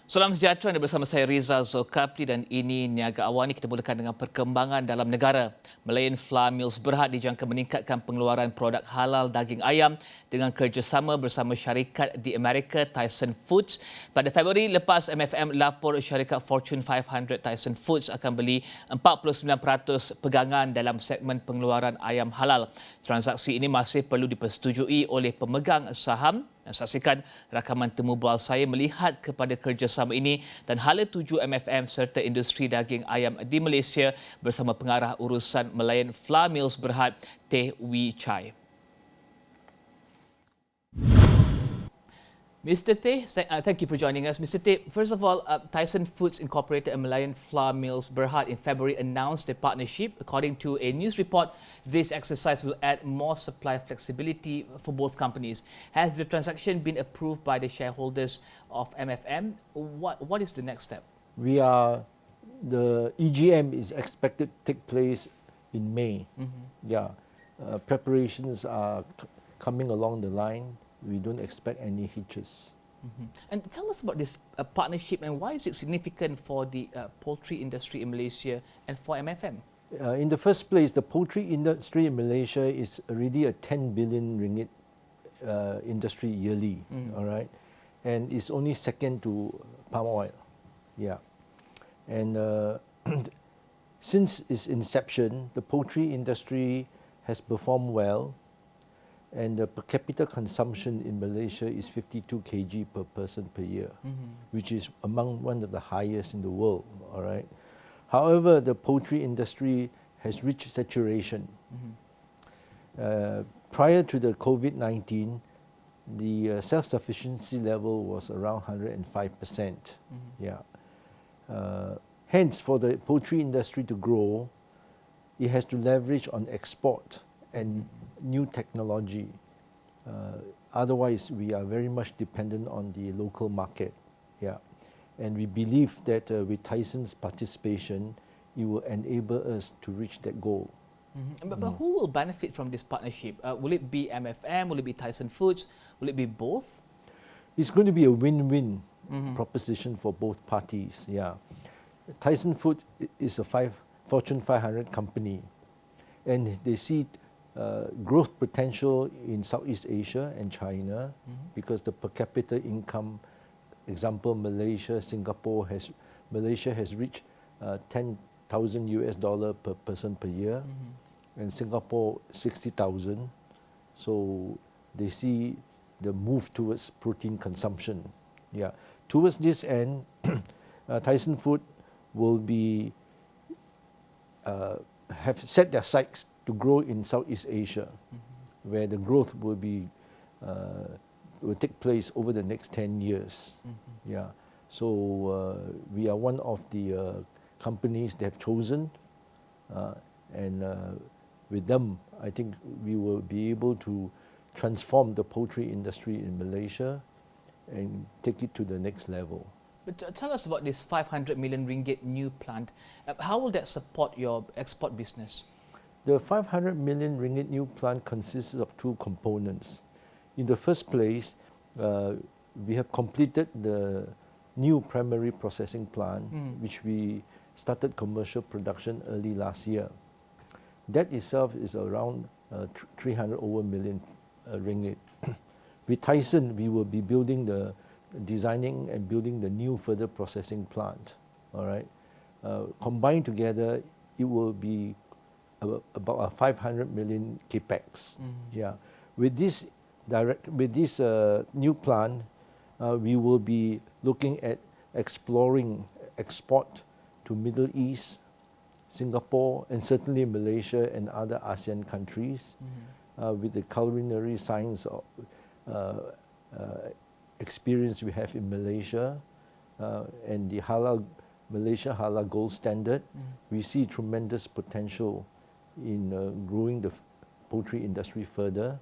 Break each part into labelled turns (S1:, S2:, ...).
S1: Salam sejahtera, anda bersama saya Rizal Zulkapli dan ini Niaga AWANI. Kita mulakan dengan perkembangan dalam negara. Malayan Flour Mills Berhad dijangka meningkatkan pengeluaran produk halal daging ayam dengan kerjasama bersama syarikat di Amerika Tyson Foods. Pada Februari lepas, MFM lapor syarikat Fortune 500 Tyson Foods akan beli 49% pegangan dalam segmen pengeluaran ayam halal. Transaksi ini masih perlu dipersetujui oleh pemegang saham. Saksikan rakaman temu bual saya melihat kepada kerjasama ini dan hala tuju MFM serta industri daging ayam di Malaysia bersama Pengarah Urusan Malayan Flour Mills Berhad, Teh Wee Chye. Mr. Teh, thank you for joining us. Mr. Teh, first of all, Tyson Foods Incorporated and Malayan Flour Mills Berhad in February announced a partnership. According to a news report, this exercise will add more supply flexibility for both companies. Has the transaction been approved by the shareholders of MFM? What is the next step?
S2: The EGM is expected to take place in May. Preparations are coming along the line. We don't expect any hitches.
S1: And tell us about this partnership and why is it significant for the poultry industry in Malaysia and for MFM?
S2: In the first place, the poultry industry in Malaysia is already a 10 billion ringgit industry yearly, all right? And it's only second to palm oil, And since its inception, the poultry industry has performed well. And the per capita consumption in Malaysia is 52 kg per person per year, which is among one of the highest in the world, all right? However, the poultry industry has reached saturation. Prior to the COVID-19, the self-sufficiency level was around 105%. Hence, for the poultry industry to grow, it has to leverage on export and new technology. Otherwise, we are very much dependent on the local market. And we believe that with Tyson's participation, it will enable us to reach that goal.
S1: But who will benefit from this partnership? Will it be MFM? Will it be Tyson Foods? Will it be both?
S2: It's going to be a win-win proposition for both parties. Tyson Foods is a Fortune 500 company, and they see growth potential in Southeast Asia and China because the per capita income, example Malaysia, Malaysia has reached $10,000 per person per year, and Singapore 60,000. So they see the move towards protein consumption. Towards this end, Tyson Food will be have set their sights to grow in Southeast Asia, where the growth will take place over the next 10 years. So we are one of the companies they have chosen, and with them, I think we will be able to transform the poultry industry in Malaysia and take it to the next level.
S1: But tell us about this 500 million ringgit new plant. How will that support your export business?
S2: The 500 million ringgit new plant consists of two components. In the first place, we have completed the new primary processing plant, which we started commercial production early last year. That itself is around 300 million ringgit. With Tyson, we will be designing and building the new further processing plant. All right, combined together, it will be about a 500 million capex. With this new plant, we will be looking at exploring export to Middle East, Singapore, and certainly Malaysia and other ASEAN countries, with the culinary science experience we have in Malaysia and the Malaysia halal gold standard. We see tremendous potential in growing the poultry industry further,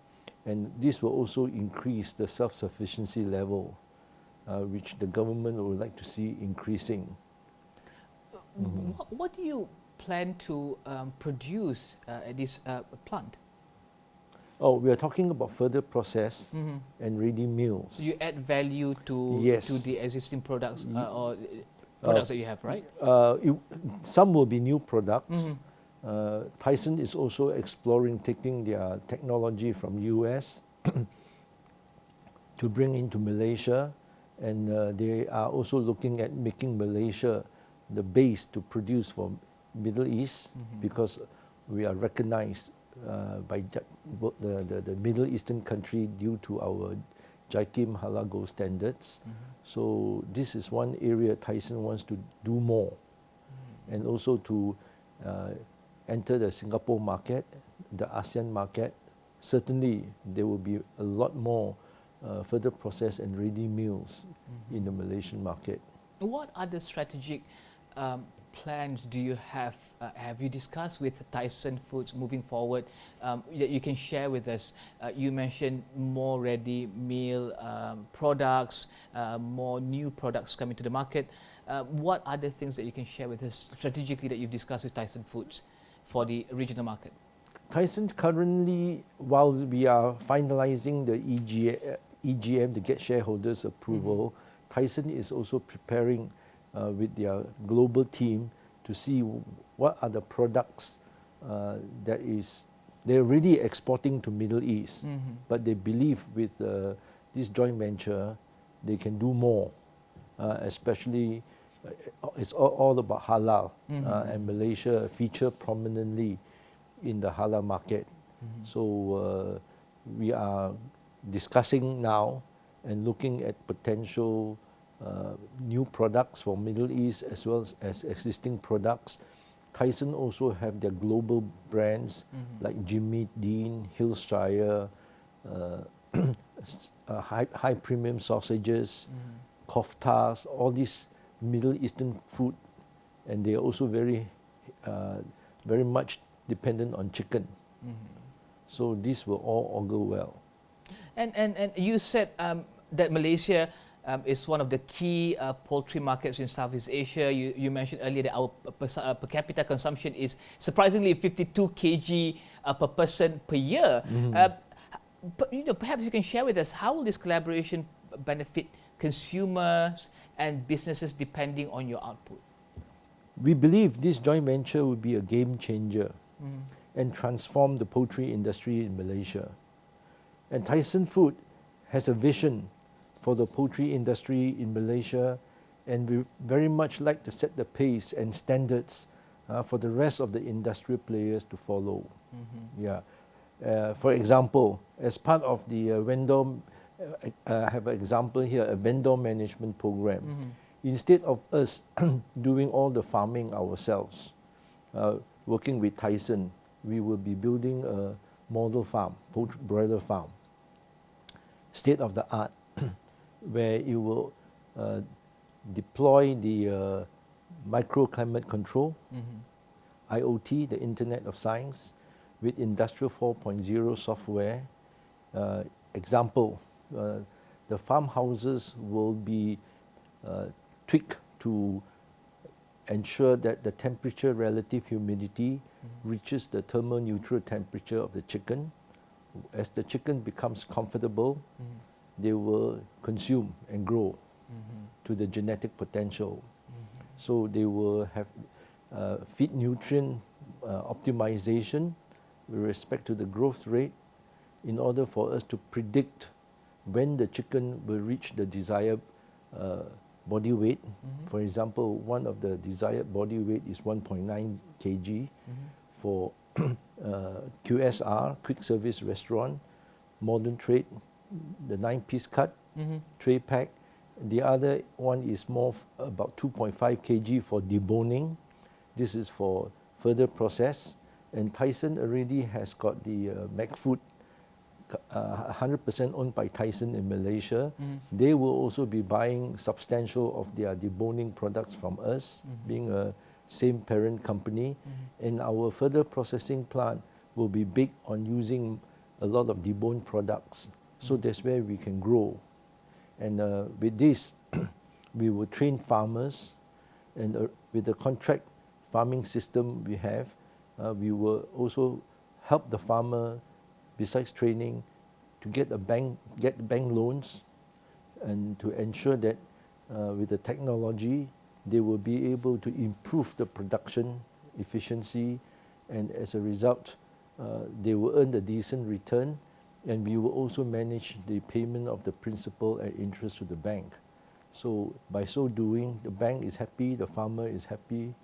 S2: and this will also increase the self-sufficiency level, which the government would like to see increasing.
S1: What do you plan to produce at this plant?
S2: Oh, we are talking about further process and ready meals.
S1: So you add value to
S2: Yes.
S1: the existing products or products that you have, right?
S2: Some will be new products. Tyson is also exploring taking their technology from US to bring into Malaysia, and they are also looking at making Malaysia the base to produce for Middle East, because we are recognized by the Middle Eastern country due to our JICIM halal gold standards. So this is one area Tyson wants to do more, and also to enter the Singapore market, the ASEAN market. Certainly there will be a lot more further processed and ready meals in the Malaysian market.
S1: What other strategic plans do you have? Have you discussed with Tyson Foods moving forward that you can share with us? You mentioned more ready meal products, more new products coming to the market. What other things that you can share with us strategically that you've discussed with Tyson Foods for the regional market?
S2: Tyson currently, while we are finalizing the EGM to get shareholders' approval, Tyson is also preparing with their global team to see what are the products they're already exporting to Middle East, but they believe with this joint venture they can do more, especially it's all about halal, and Malaysia feature prominently in the halal market. So we are discussing now and looking at potential new products for Middle East as well as existing products. Tyson also have their global brands like Jimmy Dean, Hillshire, high premium sausages, koftas, all these Middle Eastern food, and they are also very much dependent on chicken. So these will all augur well.
S1: And you said that Malaysia is one of the key poultry markets in Southeast Asia. You mentioned earlier that our per capita consumption is surprisingly 52 kg per person per year. But perhaps you can share with us, how will this collaboration benefit consumers and businesses depending on your output?
S2: We believe this joint venture will be a game changer and transform the poultry industry in Malaysia. And Tyson Food has a vision for the poultry industry in Malaysia, and we very much like to set the pace and standards for the rest of the industrial players to follow. For example, as part of the vendor, I have an example here, a vendor management program. Instead of us doing all the farming ourselves, working with Tyson, we will be building a model farm, poultry broiler farm, state of the art, where you will deploy the microclimate control, IoT, the Internet of Science, with Industrial 4.0 software. Example, the farmhouses will be tweaked to ensure that the temperature relative humidity reaches the thermoneutral temperature of the chicken. As the chicken becomes comfortable, they will consume and grow to the genetic potential. So they will have feed nutrient optimization with respect to the growth rate, in order for us to predict when the chicken will reach the desired body weight. For example, one of the desired body weight is 1.9 kg for QSR, quick service restaurant, modern trade, the 9-piece cut, tray pack. The other one is more about 2.5 kg for deboning. This is for further process. And Tyson already has got the McFood, 100% owned by Tyson in Malaysia. They will also be buying substantial of their deboning products from us, being a same parent company. And our further processing plant will be big on using a lot of deboned products. So that's where we can grow. And with this, we will train farmers, and with the contract farming system we have, we will also help the farmer besides training, to get bank loans, and to ensure that with the technology, they will be able to improve the production efficiency, and as a result, they will earn a decent return, and we will also manage the payment of the principal and interest to the bank. So by so doing, the bank is happy, the farmer is happy.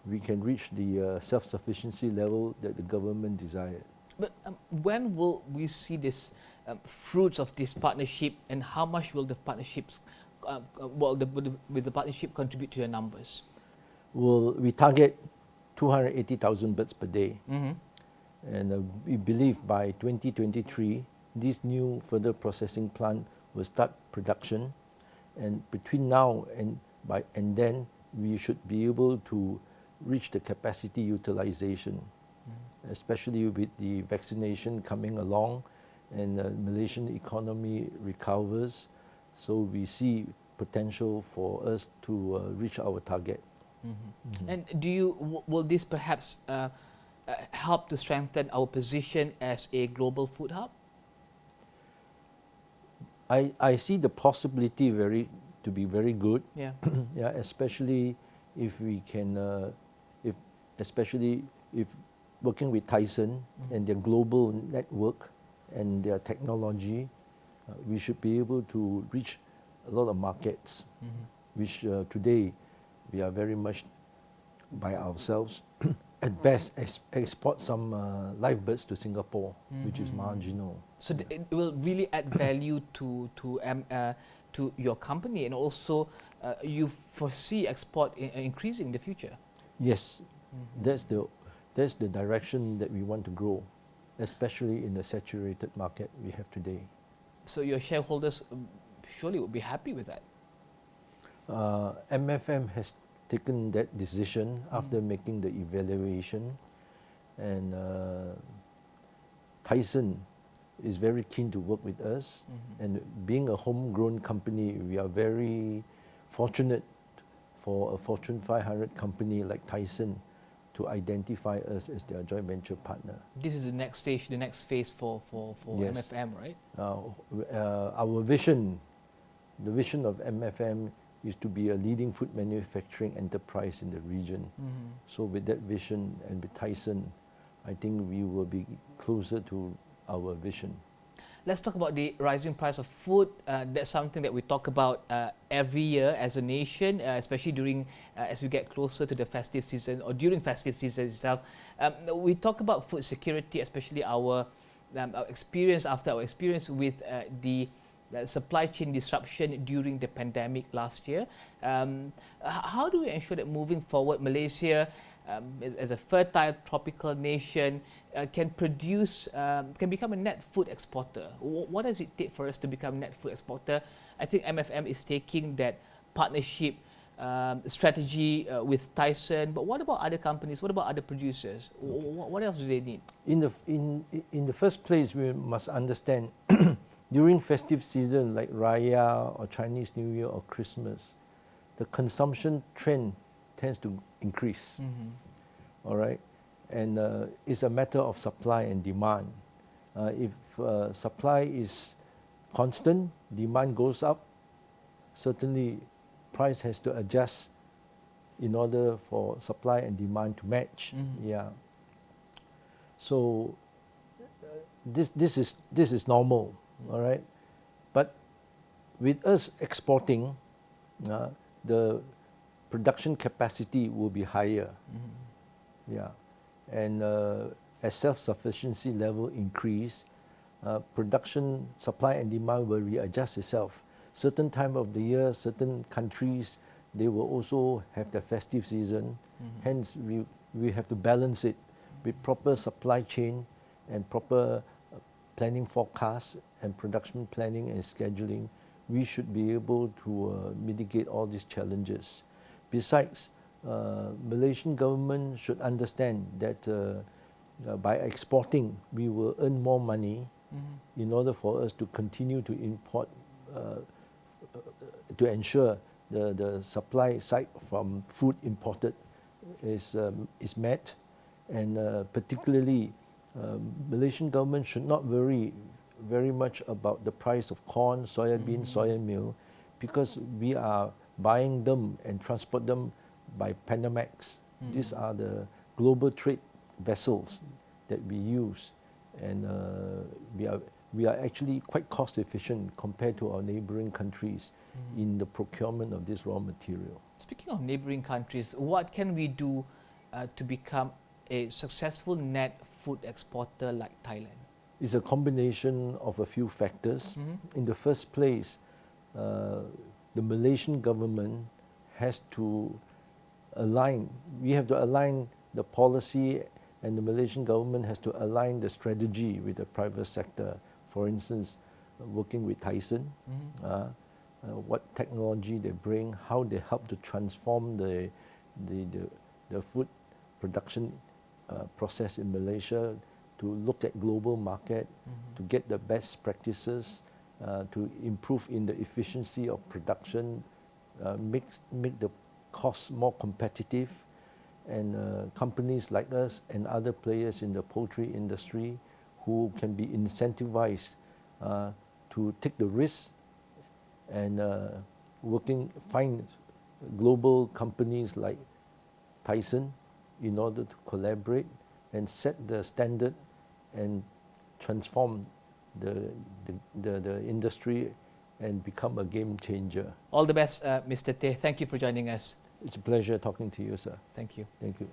S2: We can reach the self-sufficiency level that the government desired.
S1: But when will we see this fruits of this partnership, and how much will the partnerships, will the partnership contribute to your numbers?
S2: Well, we target 280,000 birds per day.
S1: Mm-hmm.
S2: And we believe by 2023, this new further processing plant will start production. And between now and then, we should be able to reach the capacity utilization, especially with the vaccination coming along and the Malaysian economy recovers. So we see potential for us to reach our target.
S1: Mm-hmm. And will this perhaps help to strengthen our position as a global food hub?
S2: I see the possibility to be very good.
S1: Yeah.
S2: Yeah, especially if we can, especially if working with Tyson and their global network and their technology, we should be able to reach a lot of markets, which today we are very much by ourselves. At best, export some live birds to Singapore, which is marginal.
S1: So it will really add value to your company, and also you foresee export increasing in the future.
S2: Yes, that's the direction that we want to grow, especially in the saturated market we have today.
S1: So your shareholders surely would be happy with that.
S2: MFM has taken that decision after making the evaluation, and Tyson is very keen to work with us. And being a homegrown company, we are very fortunate for a Fortune 500 company like Tyson to identify us as their joint venture partner.
S1: This is the next stage, the next phase for
S2: Yes.
S1: MFM, right?
S2: Our vision, the vision of MFM is to be a leading food manufacturing enterprise in the region. So with that vision and with Tyson, I think we will be closer to our vision.
S1: Let's talk about the rising price of food. That's something that we talk about every year as a nation, especially during as we get closer to the festive season or during festive season itself. We talk about food security, especially our experience with the supply chain disruption during the pandemic last year. How do we ensure that moving forward, Malaysia, as a fertile tropical nation, can become a net food exporter? What does it take for us to become a net food exporter? I think MFM is taking that partnership strategy with Tyson. But what about other companies? What about other producers? What else do they need?
S2: In the first place, we must understand during festive season like Raya or Chinese New Year or Christmas, the consumption trend tends to increase. All right, and it's a matter of supply and demand. If supply is constant, demand goes up, certainly price has to adjust in order for supply and demand to match. Yeah. So this is normal. All right, but with us exporting, the production capacity will be higher. Yeah, and as self-sufficiency level increase, production, supply and demand will readjust itself. Certain time of the year, certain countries, they will also have their festive season. Hence, we have to balance it with proper supply chain and proper planning forecast and production planning and scheduling. We should be able to mitigate all these challenges. Besides, Malaysian government should understand that by exporting, we will earn more money in order for us to continue to import, to ensure the supply side from food imported is met, and particularly Malaysian government should not worry very much about the price of corn, soya bean, soya meal, because we are buying them and transport them by Panamax. These are the global trade vessels that we use, and we are actually quite cost efficient compared to our neighboring countries in the procurement of this raw material.
S1: Speaking of neighboring countries, what can we do to become a successful net food exporter like Thailand?
S2: It's a combination of a few factors. In the first place, the Malaysian government has to align. We have to align the policy, and the Malaysian government has to align the strategy with the private sector. For instance, working with Tyson, what technology they bring, how they help to transform the food production process in Malaysia, to look at global market, to get the best practices, to improve in the efficiency of production, make the costs more competitive, and companies like us and other players in the poultry industry who can be incentivized to take the risk and find global companies like Tyson in order to collaborate and set the standard and transform the industry and become a game changer.
S1: All the best, Mr. Teh. Thank you for joining us.
S2: It's a pleasure talking to you, sir.
S1: Thank you.
S2: Thank you.